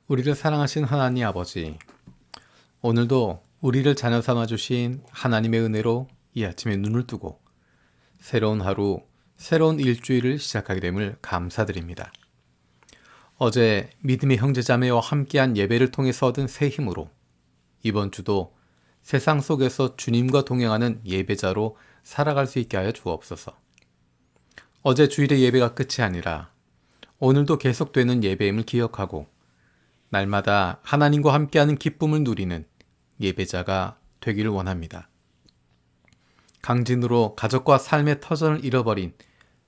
우리를 사랑하신 하나님 아버지, 오늘도 우리를 자녀 삼아 주신 하나님의 은혜로 이 아침에 눈을 뜨고 새로운 하루, 새로운 일주일을 시작하게 됨을 감사드립니다. 어제 믿음의 형제자매와 함께한 예배를 통해서 얻은 새 힘으로 이번 주도 세상 속에서 주님과 동행하는 예배자로 살아갈 수 있게 하여 주옵소서. 어제 주일의 예배가 끝이 아니라 오늘도 계속되는 예배임을 기억하고 날마다 하나님과 함께하는 기쁨을 누리는 예배자가 되기를 원합니다. 강진으로 가족과 삶의 터전을 잃어버린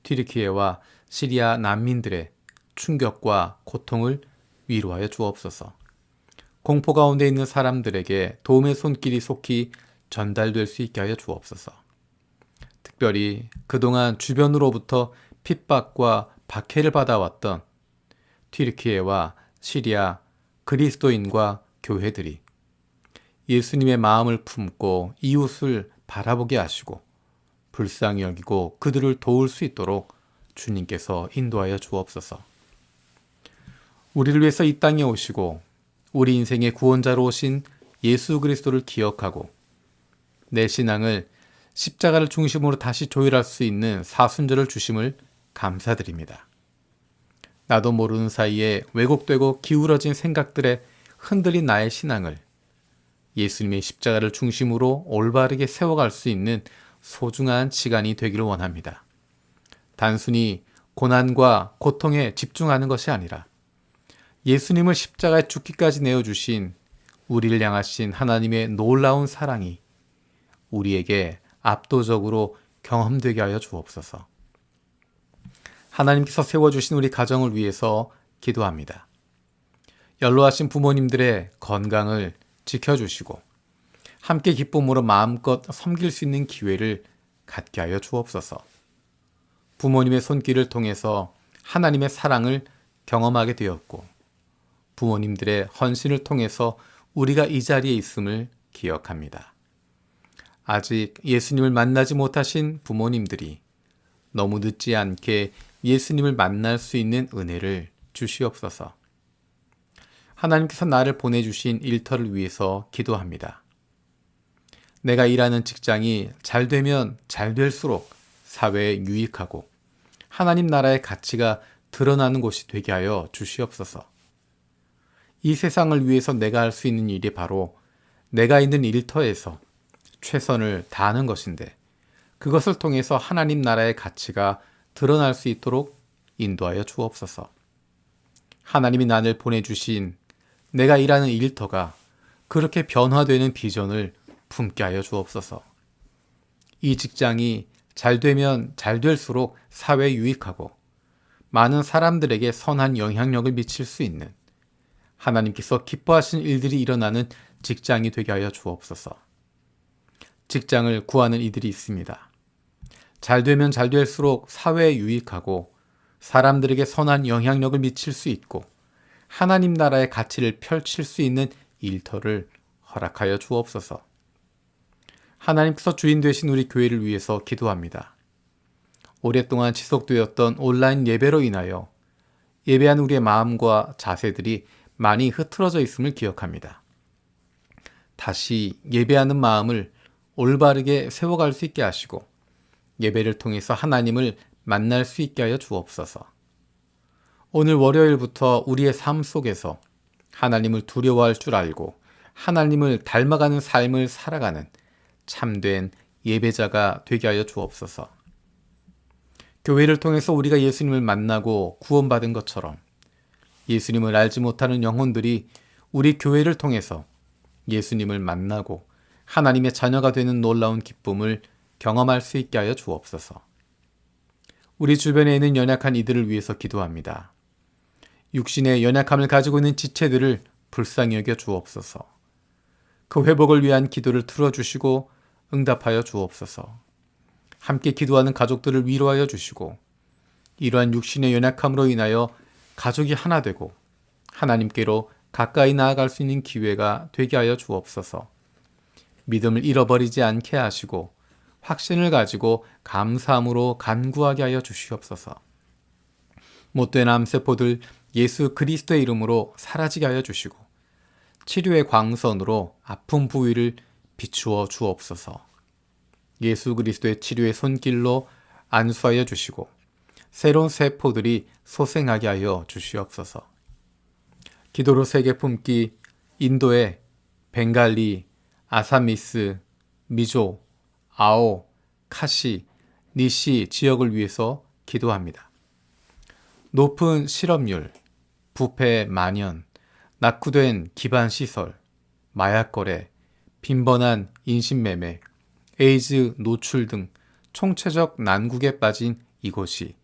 튀르키예와 시리아 난민들의 충격과 고통을 위로하여 주옵소서. 공포 가운데 있는 사람들에게 도움의 손길이 속히 전달될 수 있게 하여 주옵소서. 특별히 그동안 주변으로부터 핍박과 박해를 받아왔던 튀르키예와 시리아 그리스도인과 교회들이 예수님의 마음을 품고 이웃을 바라보게 하시고 불쌍히 여기고 그들을 도울 수 있도록 주님께서 인도하여 주옵소서. 우리를 위해서 이 땅에 오시고 우리 인생의 구원자로 오신 예수 그리스도를 기억하고 내 신앙을 십자가를 중심으로 다시 조율할 수 있는 사순절을 주심을 감사드립니다. 나도 모르는 사이에 왜곡되고 기울어진 생각들에 흔들린 나의 신앙을 예수님의 십자가를 중심으로 올바르게 세워갈 수 있는 소중한 시간이 되기를 원합니다. 단순히 고난과 고통에 집중하는 것이 아니라 예수님을 십자가에 죽기까지 내어주신 우리를 향하신 하나님의 놀라운 사랑이 우리에게 압도적으로 경험되게 하여 주옵소서. 하나님께서 세워주신 우리 가정을 위해서 기도합니다. 연로하신 부모님들의 건강을 지켜주시고 함께 기쁨으로 마음껏 섬길 수 있는 기회를 갖게 하여 주옵소서. 부모님의 손길을 통해서 하나님의 사랑을 경험하게 되었고 부모님들의 헌신을 통해서 우리가 이 자리에 있음을 기억합니다. 아직 예수님을 만나지 못하신 부모님들이 너무 늦지 않게 예수님을 만날 수 있는 은혜를 주시옵소서. 하나님께서 나를 보내주신 일터를 위해서 기도합니다. 내가 일하는 직장이 잘 되면 잘 될수록 사회에 유익하고 하나님 나라의 가치가 드러나는 곳이 되게 하여 주시옵소서. 이 세상을 위해서 내가 할 수 있는 일이 바로 내가 있는 일터에서 최선을 다하는 것인데 그것을 통해서 하나님 나라의 가치가 드러날 수 있도록 인도하여 주옵소서. 하나님이 나를 보내주신 내가 일하는 일터가 그렇게 변화되는 비전을 품게 하여 주옵소서. 이 직장이 잘 되면 잘 될수록 사회에 유익하고 많은 사람들에게 선한 영향력을 미칠 수 있는 하나님께서 기뻐하신 일들이 일어나는 직장이 되게 하여 주옵소서. 직장을 구하는 이들이 있습니다. 잘 되면 잘 될수록 사회에 유익하고 사람들에게 선한 영향력을 미칠 수 있고 하나님 나라의 가치를 펼칠 수 있는 일터를 허락하여 주옵소서. 하나님께서 주인 되신 우리 교회를 위해서 기도합니다. 오랫동안 지속되었던 온라인 예배로 인하여 예배한 우리의 마음과 자세들이 많이 흐트러져 있음을 기억합니다. 다시 예배하는 마음을 올바르게 세워갈 수 있게 하시고 예배를 통해서 하나님을 만날 수 있게 하여 주옵소서. 오늘 월요일부터 우리의 삶 속에서 하나님을 두려워할 줄 알고 하나님을 닮아가는 삶을 살아가는 참된 예배자가 되게 하여 주옵소서. 교회를 통해서 우리가 예수님을 만나고 구원받은 것처럼 예수님을 알지 못하는 영혼들이 우리 교회를 통해서 예수님을 만나고 하나님의 자녀가 되는 놀라운 기쁨을 경험할 수 있게 하여 주옵소서. 우리 주변에 있는 연약한 이들을 위해서 기도합니다. 육신의 연약함을 가지고 있는 지체들을 불쌍히 여겨 주옵소서. 그 회복을 위한 기도를 들어주시고 응답하여 주옵소서. 함께 기도하는 가족들을 위로하여 주시고 이러한 육신의 연약함으로 인하여 가족이 하나 되고 하나님께로 가까이 나아갈 수 있는 기회가 되게 하여 주옵소서. 믿음을 잃어버리지 않게 하시고 확신을 가지고 감사함으로 간구하게 하여 주시옵소서. 못된 암세포들 예수 그리스도의 이름으로 사라지게 하여 주시고 치료의 광선으로 아픈 부위를 비추어 주옵소서. 예수 그리스도의 치료의 손길로 안수하여 주시고 새로운 세포들이 소생하게 하여 주시옵소서. 기도로 세계 품기 인도의 벵갈리, 아사미스, 미조, 아오, 카시, 니시 지역을 위해서 기도합니다. 높은 실업률, 부패 만연, 낙후된 기반시설, 마약거래, 빈번한 인신매매, 에이즈 노출 등 총체적 난국에 빠진 이곳이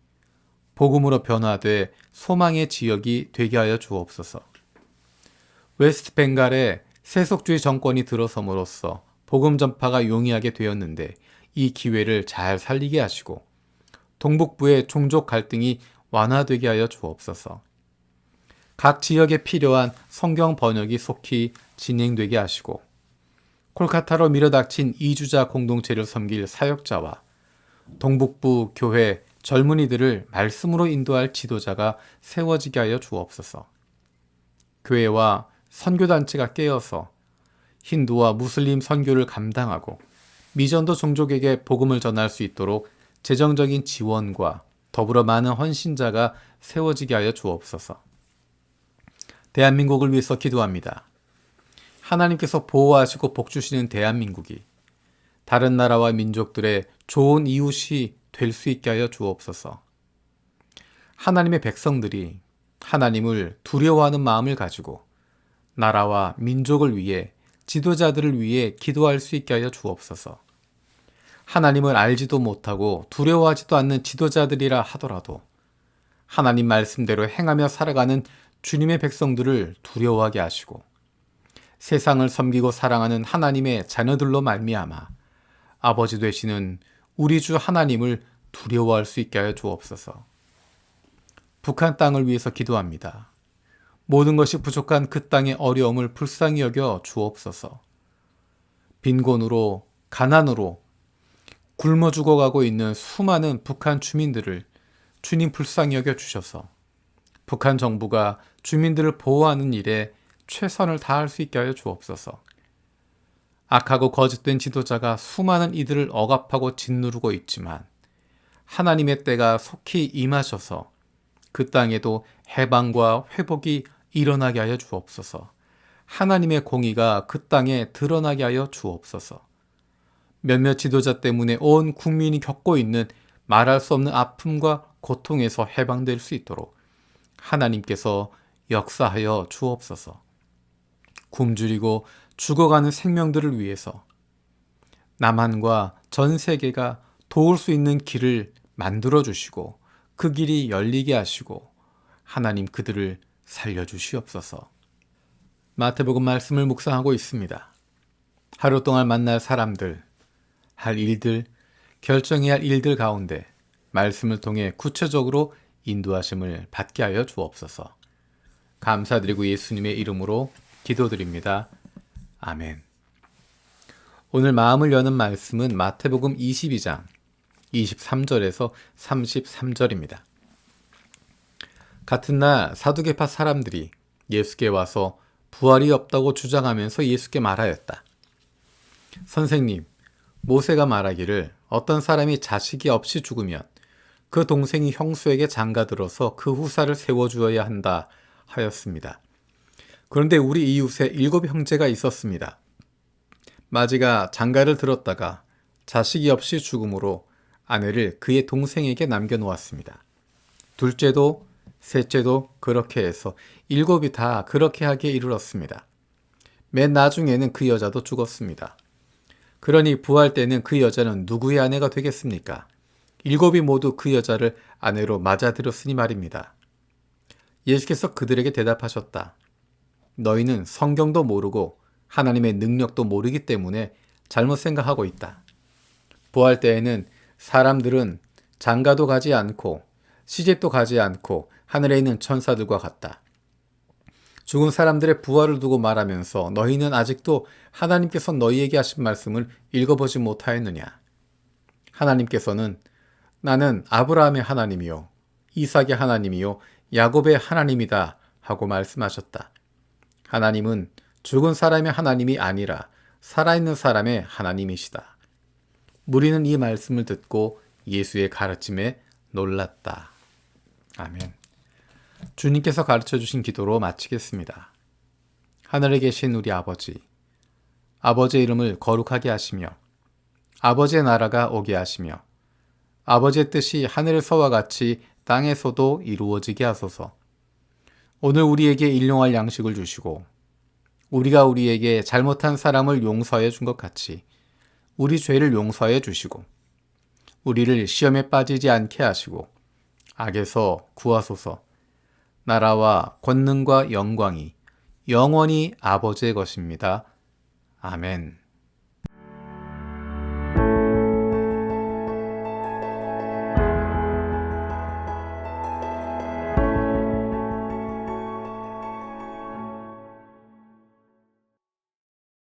복음으로 변화돼 소망의 지역이 되게 하여 주옵소서. 웨스트 벵갈에 세속주의 정권이 들어섬으로써 복음 전파가 용이하게 되었는데 이 기회를 잘 살리게 하시고 동북부의 종족 갈등이 완화되게 하여 주옵소서. 각 지역에 필요한 성경 번역이 속히 진행되게 하시고 콜카타로 밀어닥친 이주자 공동체를 섬길 사역자와 동북부 교회 젊은이들을 말씀으로 인도할 지도자가 세워지게 하여 주옵소서. 교회와 선교단체가 깨어서 힌두와 무슬림 선교를 감당하고 미전도 종족에게 복음을 전할 수 있도록 재정적인 지원과 더불어 많은 헌신자가 세워지게 하여 주옵소서. 대한민국을 위해서 기도합니다. 하나님께서 보호하시고 복주시는 대한민국이 다른 나라와 민족들의 좋은 이웃이 될 수 있게 하여 주옵소서. 하나님의 백성들이 하나님을 두려워하는 마음을 가지고 나라와 민족을 위해 지도자들을 위해 기도할 수 있게 하여 주옵소서. 하나님을 알지도 못하고 두려워하지도 않는 지도자들이라 하더라도 하나님 말씀대로 행하며 살아가는 주님의 백성들을 두려워하게 하시고 세상을 섬기고 사랑하는 하나님의 자녀들로 말미암아 아버지 되시는 우리 주 하나님을 두려워할 수 있게 하여 주옵소서. 북한 땅을 위해서 기도합니다. 모든 것이 부족한 그 땅의 어려움을 불쌍히 여겨 주옵소서. 빈곤으로 가난으로 굶어 죽어가고 있는 수많은 북한 주민들을 주님 불쌍히 여겨 주셔서 북한 정부가 주민들을 보호하는 일에 최선을 다할 수 있게 하여 주옵소서. 악하고 거짓된 지도자가 수많은 이들을 억압하고 짓누르고 있지만 하나님의 때가 속히 임하셔서 그 땅에도 해방과 회복이 일어나게 하여 주옵소서. 하나님의 공의가 그 땅에 드러나게 하여 주옵소서. 몇몇 지도자 때문에 온 국민이 겪고 있는 말할 수 없는 아픔과 고통에서 해방될 수 있도록 하나님께서 역사하여 주옵소서. 굶주리고 죽어가는 생명들을 위해서 남한과 전 세계가 도울 수 있는 길을 만들어 주시고 그 길이 열리게 하시고 하나님 그들을 살려주시옵소서. 마태복음 말씀을 묵상하고 있습니다. 하루 동안 만날 사람들, 할 일들, 결정해야 할 일들 가운데 말씀을 통해 구체적으로 인도하심을 받게 하여 주옵소서. 감사드리고 예수님의 이름으로 기도드립니다. 아멘. 오늘 마음을 여는 말씀은 마태복음 22장 23절에서 33절입니다. 같은 날 사두개파 사람들이 예수께 와서 부활이 없다고 주장하면서 예수께 말하였다. 선생님, 모세가 말하기를 어떤 사람이 자식이 없이 죽으면 그 동생이 형수에게 장가들어서 그 후사를 세워주어야 한다 하였습니다. 그런데 우리 이웃에 7 형제가 있었습니다. 마지가 장가를 들었다가 자식이 없이 죽음으로 아내를 그의 동생에게 남겨놓았습니다. 둘째도 셋째도 그렇게 해서 7이 다 그렇게 하기에 이르렀습니다. 맨 나중에는 그 여자도 죽었습니다. 그러니 부활 때는 그 여자는 누구의 아내가 되겠습니까? 7이 모두 그 여자를 아내로 맞아들였으니 말입니다. 예수께서 그들에게 대답하셨다. 너희는 성경도 모르고 하나님의 능력도 모르기 때문에 잘못 생각하고 있다. 부활 때에는 사람들은 장가도 가지 않고 시집도 가지 않고 하늘에 있는 천사들과 같다. 죽은 사람들의 부활을 두고 말하면서 너희는 아직도 하나님께서 너희에게 하신 말씀을 읽어보지 못하였느냐? 하나님께서는 나는 아브라함의 하나님이요 이삭의 하나님이요 야곱의 하나님이다 하고 말씀하셨다. 하나님은 죽은 사람의 하나님이 아니라 살아있는 사람의 하나님이시다. 무리는 이 말씀을 듣고 예수의 가르침에 놀랐다. 아멘. 주님께서 가르쳐 주신 기도로 마치겠습니다. 하늘에 계신 우리 아버지, 아버지의 이름을 거룩하게 하시며 아버지의 나라가 오게 하시며 아버지의 뜻이 하늘에서와 같이 땅에서도 이루어지게 하소서. 오늘 우리에게 일용할 양식을 주시고 우리가 우리에게 잘못한 사람을 용서해 준 것 같이 우리 죄를 용서해 주시고 우리를 시험에 빠지지 않게 하시고 악에서 구하소서. 나라와 권능과 영광이 영원히 아버지의 것입니다. 아멘.